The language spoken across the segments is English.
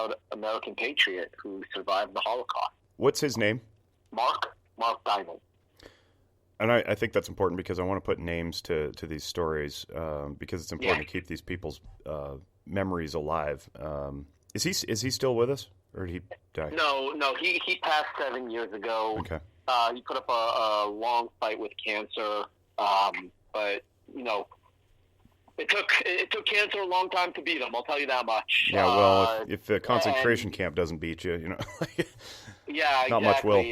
proud American patriot who survived the Holocaust. What's his name? Mark Diamond. And I think that's important because I want to put names to these stories because it's important to keep these people's memories alive. Is he still with us, or did he die? No, he passed 7 years ago. Okay. He put up a long fight with cancer, but it took cancer a long time to beat him. I'll tell you that much. Yeah, well, if a concentration camp doesn't beat you, yeah, not much will.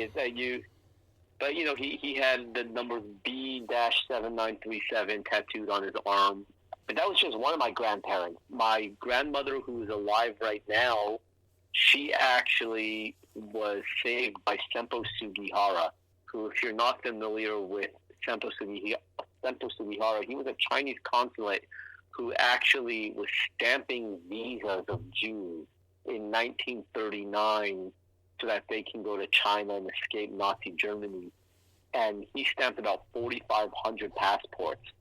But he had the numbers B-7937 tattooed on his arm. But that was just one of my grandparents. My grandmother, who is alive right now, she actually was saved by Sempo Sugihara, who, if you're not familiar with Sempo Sugihara, he was a Chinese consulate who actually was stamping visas of Jews in 1939 so that they can go to China and escape Nazi Germany. And he stamped about 4,500 passports.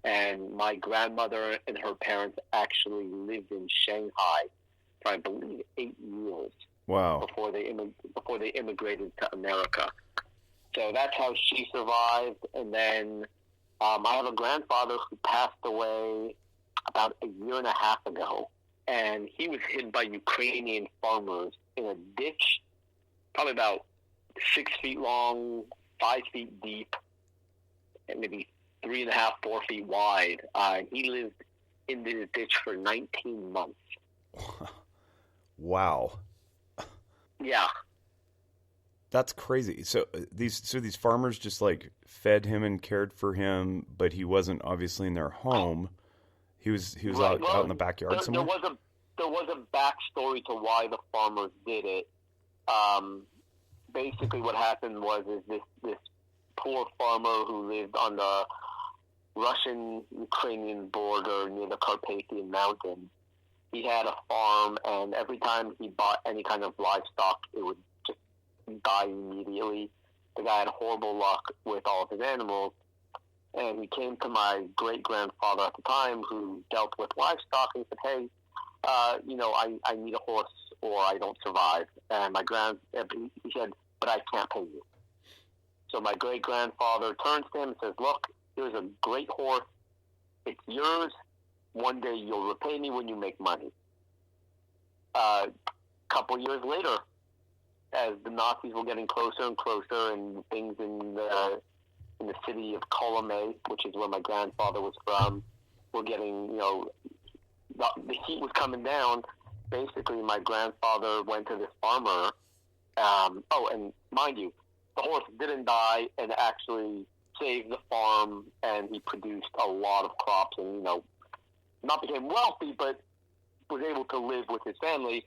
And my grandmother and her parents actually lived in Shanghai for, I believe, 8 years. Wow. Before they immigrated to America. So that's how she survived. And then I have a grandfather who passed away about a year and a half ago. And he was hit by Ukrainian farmers in a ditch, probably about 6 feet long, 5 feet deep, and maybe 3.5, 4 feet wide. He lived in this ditch for 19 months. Wow. Yeah. That's crazy. So these farmers just like fed him and cared for him, but he wasn't obviously in their home. He was right. out in the backyard somewhere. There was a backstory to why the farmers did it. Basically, what happened was this poor farmer who lived on the Russian-Ukrainian border near the Carpathian Mountains. He had a farm, and every time he bought any kind of livestock, it would just die immediately. The guy had horrible luck with all of his animals, and he came to my great-grandfather at the time who dealt with livestock, and he said, hey, I need a horse or I don't survive. And he said, but I can't pay you. So my great-grandfather turns to him and says, look, here's a great horse. It's yours. One day you'll repay me when you make money. Couple years later, as the Nazis were getting closer and closer, and things in the city of Colomé, which is where my grandfather was from, were getting, the heat was coming down. Basically, my grandfather went to this farmer. And mind you, the horse didn't die and actually saved the farm, and he produced a lot of crops and, not became wealthy, but was able to live with his family.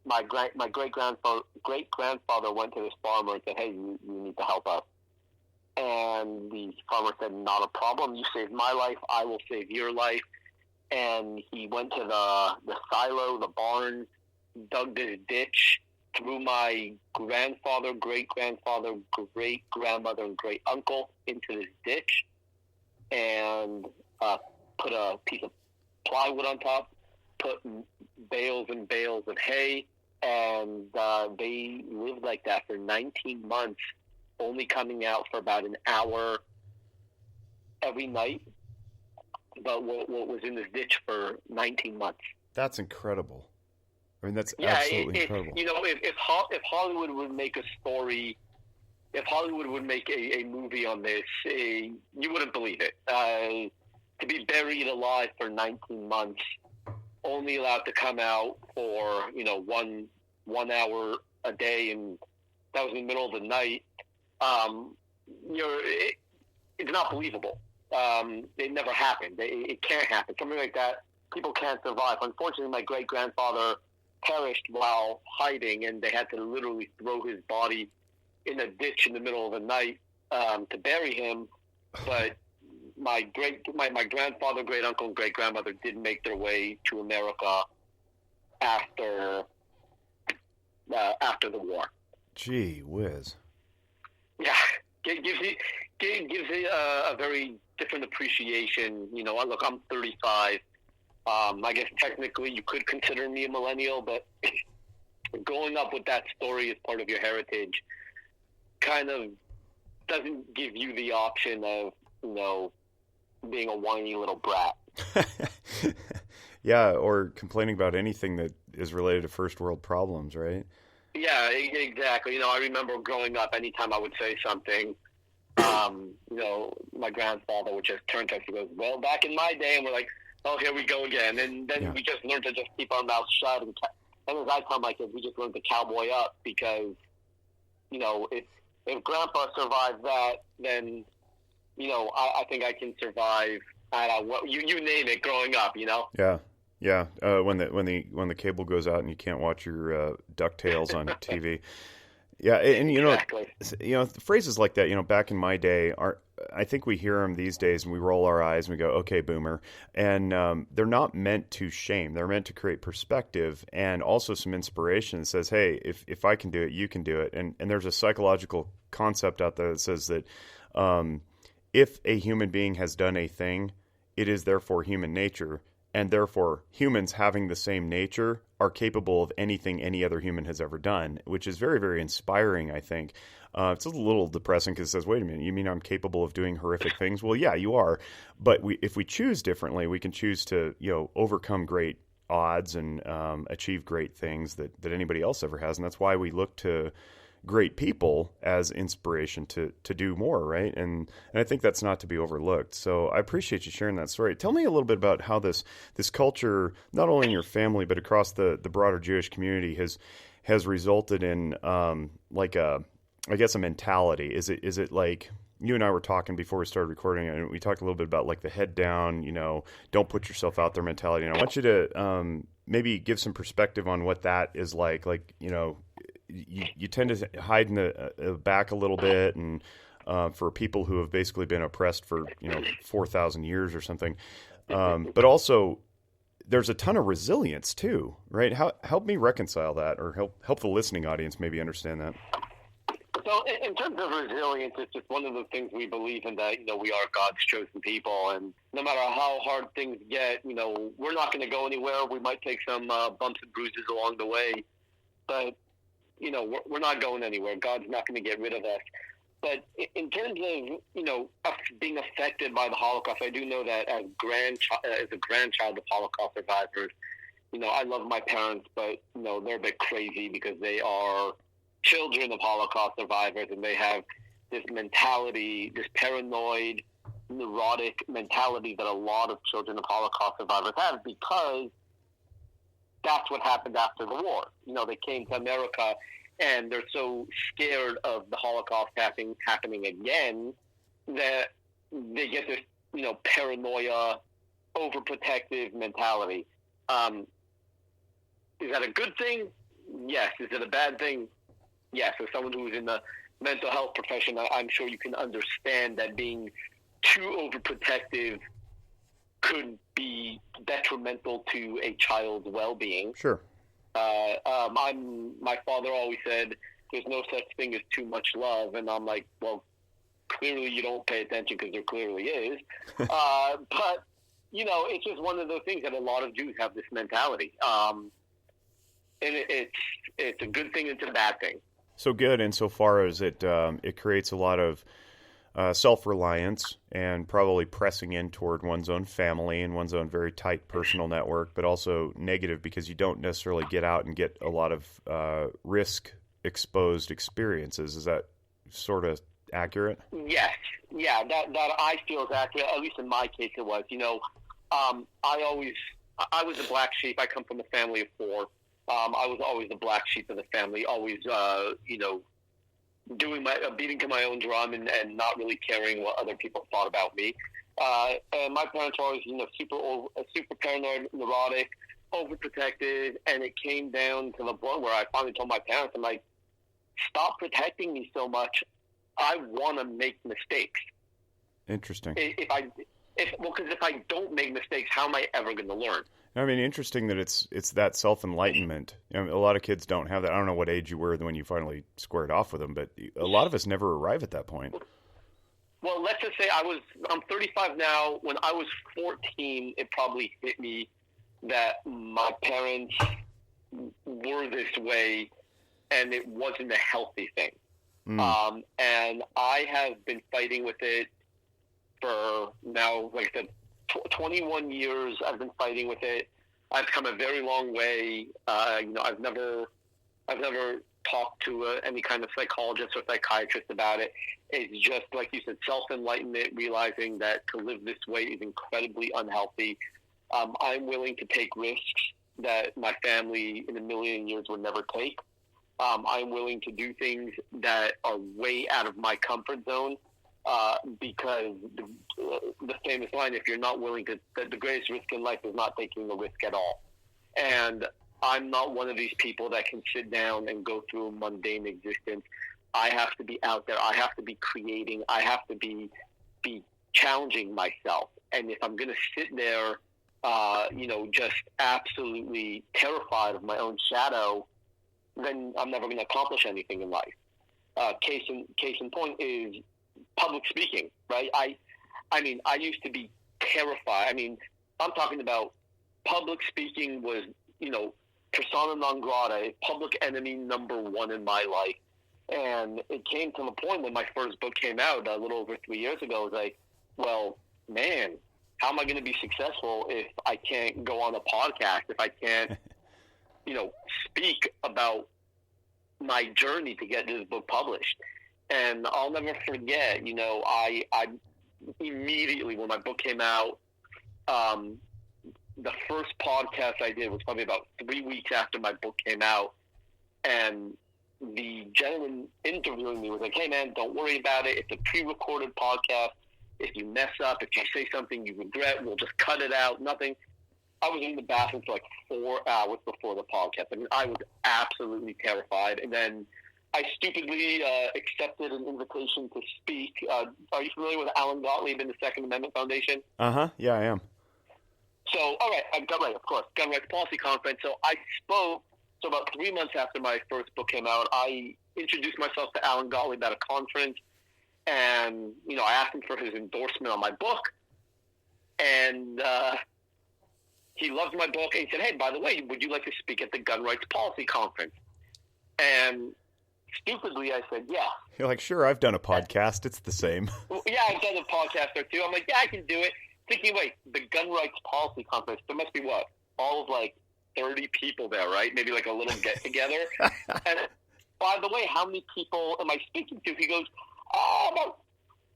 My great-grandfather went to this farmer and said, hey, you need to help us. And the farmer said, not a problem. You saved my life. I will save your life. And he went to the silo, the barn, dug this ditch, threw my grandfather, great-grandfather, great-grandmother, and great-uncle into this ditch, and put a piece of plywood on top, put bales and bales of hay, and they lived like that for 19 months, only coming out for about an hour every night, but what was in this ditch for 19 months. That's incredible. I mean, that's absolutely incredible. If Hollywood would make a story, if Hollywood would make a movie on this, you wouldn't believe it. To be buried alive for 19 months, only allowed to come out for 1 hour a day, and that was in the middle of the night. It's not believable. It never happened. It can't happen. Something like that, people can't survive. Unfortunately, my great-grandfather perished while hiding, and they had to literally throw his body in a ditch in the middle of the night to bury him. But my grandfather, great-uncle, and great-grandmother did make their way to America after the war. Gee whiz. Yeah, it gives you a very different appreciation. Look, I'm 35. I guess technically you could consider me a millennial, but growing up with that story as part of your heritage kind of doesn't give you the option of, being a whiny little brat. Yeah, or complaining about anything that is related to first world problems, right? Yeah, exactly. I remember growing up, anytime I would say something, my grandfather would just turn to us and goes, well, back in my day, and we're like, oh, here we go again. And then we just learned to just keep our mouths shut. And as I tell my kids, we just learned to cowboy up because, if Grandpa survived that, then, I think I can survive. You name it, growing up. Yeah, yeah. When the cable goes out and you can't watch your DuckTales on TV. Yeah, and exactly. Phrases like that. Back in my day, I think we hear them these days and we roll our eyes and we go, "Okay, boomer," and they're not meant to shame. They're meant to create perspective and also some inspiration that says, "Hey, if I can do it, you can do it." And there's a psychological concept out there that says that if a human being has done a thing, it is therefore human nature, and therefore humans having the same nature are capable of anything any other human has ever done, which is very, very inspiring, I think. It's a little depressing because it says, wait a minute, you mean I'm capable of doing horrific things? Well, yeah, you are. But if we choose differently, we can choose to overcome great odds and achieve great things that anybody else ever has. And that's why we look to great people as inspiration to do more, right? And I think that's not to be overlooked. So I appreciate you sharing that story. Tell me a little bit about how this culture, not only in your family but across the broader Jewish community, has resulted in I guess a mentality. Is it like you and I were talking before we started recording, and we talked a little bit about like the head down, don't put yourself out there mentality. And I want you to maybe give some perspective on what that is like. Like, you tend to hide in the back a little bit, and for people who have basically been oppressed for 4,000 years or something, but also there's a ton of resilience too, right? Help me reconcile that, or help the listening audience maybe understand that. So in terms of resilience, it's just one of the things we believe in, that we are God's chosen people, and no matter how hard things get, we're not going to go anywhere. We might take some bumps and bruises along the way, but we're not going anywhere. God's not going to get rid of us. But in terms of, us being affected by the Holocaust, I do know that as a grandchild of Holocaust survivors, I love my parents, but, they're a bit crazy because they are children of Holocaust survivors, and they have this mentality, this paranoid, neurotic mentality that a lot of children of Holocaust survivors have, because that's what happened after the war. They came to America, and they're so scared of the Holocaust happening again that they get this, paranoia, overprotective mentality. Is that a good thing? Yes. Is it a bad thing? Yes. As someone who's in the mental health profession, I'm sure you can understand that being too overprotective could be detrimental to a child's well-being. Sure. My father always said, there's no such thing as too much love. And I'm like, well, clearly you don't pay attention, because there clearly is. But, it's just one of those things that a lot of Jews have this mentality. And it's a good thing, it's a bad thing. So good insofar as it creates a lot of self-reliance and probably pressing in toward one's own family and one's own very tight personal network, but also negative because you don't necessarily get out and get a lot of risk-exposed experiences. Is that sort of accurate? Yes. Yeah, that I feel is accurate. At least in my case it was. I was a black sheep. I come from a family of four. I was always the black sheep of the family, always, beating to my own drum and not really caring what other people thought about me. And my parents were always, super paranoid, neurotic, overprotective, and it came down to the point where I finally told my parents, I'm like, stop protecting me so much. I want to make mistakes. Interesting. Because if I don't make mistakes, how am I ever going to learn? I mean, interesting that it's that self-enlightenment. A lot of kids don't have that. I don't know what age you were when you finally squared off with them, but a lot of us never arrive at that point. Well, let's just say I'm 35 now. When I was 14, it probably hit me that my parents were this way, and it wasn't a healthy thing. And I have been fighting with it for now, like I said, 21 years. I've been fighting with it. I've come a very long way. I've never talked to any kind of psychologist or psychiatrist about it. It's just, like you said, self-enlightenment, realizing that to live this way is incredibly unhealthy. I'm willing to take risks that my family in a million years would never take. I'm willing to do things that are way out of my comfort zone because the famous line, if you're not willing to, the greatest risk in life is not taking the risk at all. And I'm not one of these people that can sit down and go through a mundane existence. I have to be out there. I have to be creating. I have to be challenging myself. And if I'm going to sit there, just absolutely terrified of my own shadow, then I'm never going to accomplish anything in life. Case in point is public speaking, right? I used to be terrified. I mean, I'm talking about public speaking was, persona non grata, public enemy number one in my life. And it came to the point when my first book came out a little over 3 years ago. I was like, well, man, how am I going to be successful if I can't go on a podcast, if I can't, speak about my journey to get this book published? And I'll never forget, I immediately, when my book came out, the first podcast I did was probably about 3 weeks after my book came out. And the gentleman interviewing me was like, hey, man, don't worry about it. It's a pre-recorded podcast. If you mess up, if you say something you regret, we'll just cut it out. Nothing. I was in the bathroom for like 4 hours before the podcast. I mean, I was absolutely terrified. And then I stupidly accepted an invitation to speak. Are you familiar with Alan Gottlieb and the Second Amendment Foundation? Uh-huh. Yeah, I am. So, all right, Gun Rights, of course, Gun Rights Policy Conference. So I spoke. So about 3 months after my first book came out, I introduced myself to Alan Gottlieb at a conference. And, I asked him for his endorsement on my book. And he loved my book. And he said, hey, by the way, would you like to speak at the Gun Rights Policy Conference? And stupidly, I said, yeah. You're like, sure, I've done a podcast. It's the same. Yeah, I've done a podcast or two. I'm like, yeah, I can do it. Thinking, wait, the Gun Rights Policy Conference, there must be what? All of 30 people there, right? Maybe a little get-together. And by the way, how many people am I speaking to? He goes, about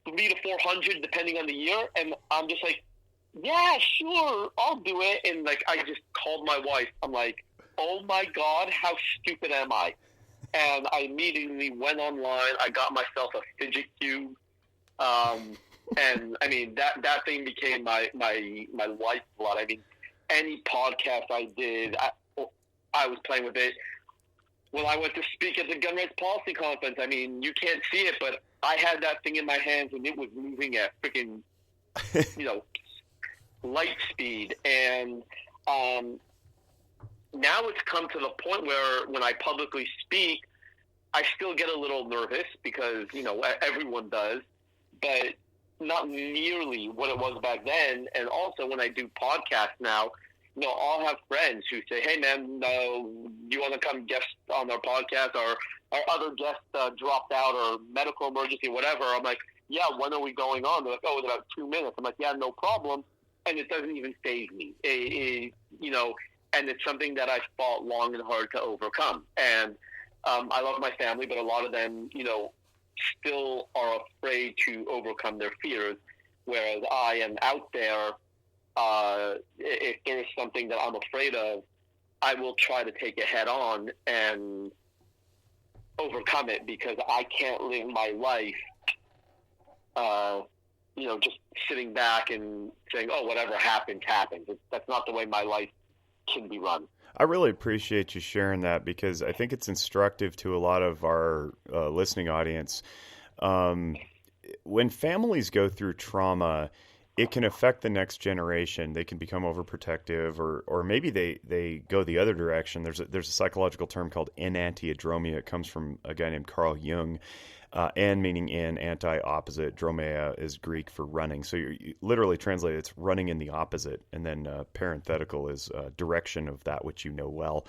300 to 400, depending on the year. And I'm just like, yeah, sure, I'll do it. And I just called my wife. I'm like, oh my God, how stupid am I? And I immediately went online. I got myself a fidget cube. And I mean, that thing became my lifeblood. I mean, any podcast I did, I was playing with it. When I went to speak at the Gun Rights Policy Conference, I mean, you can't see it, but I had that thing in my hands and it was moving at freaking, light speed. And now it's come to the point where when I publicly speak, I still get a little nervous because, everyone does, but not nearly what it was back then. And also when I do podcasts now, I'll have friends who say, hey, man, you want to come guest on our podcast, or our other guest dropped out, or medical emergency, whatever. I'm like, yeah, when are we going on? They're like, oh, in about 2 minutes. I'm like, yeah, no problem. And it doesn't even faze me, and it's something that I fought long and hard to overcome. And I love my family, but a lot of them, still are afraid to overcome their fears, whereas I am out there. If there is something that I'm afraid of, I will try to take it head on and overcome it, because I can't live my life, just sitting back and saying, oh, whatever happens, happens. That's not the way my life can be run. I really appreciate you sharing that, because I think it's instructive to a lot of our listening audience. When families go through trauma, it can affect the next generation. They can become overprotective, or maybe they go the other direction. There's a psychological term called enantiodromia. It comes from a guy named Carl Jung. En meaning in, anti, opposite. Dromea is Greek for running. So you literally translate it's running in the opposite. And then parenthetical is direction of that which you know well.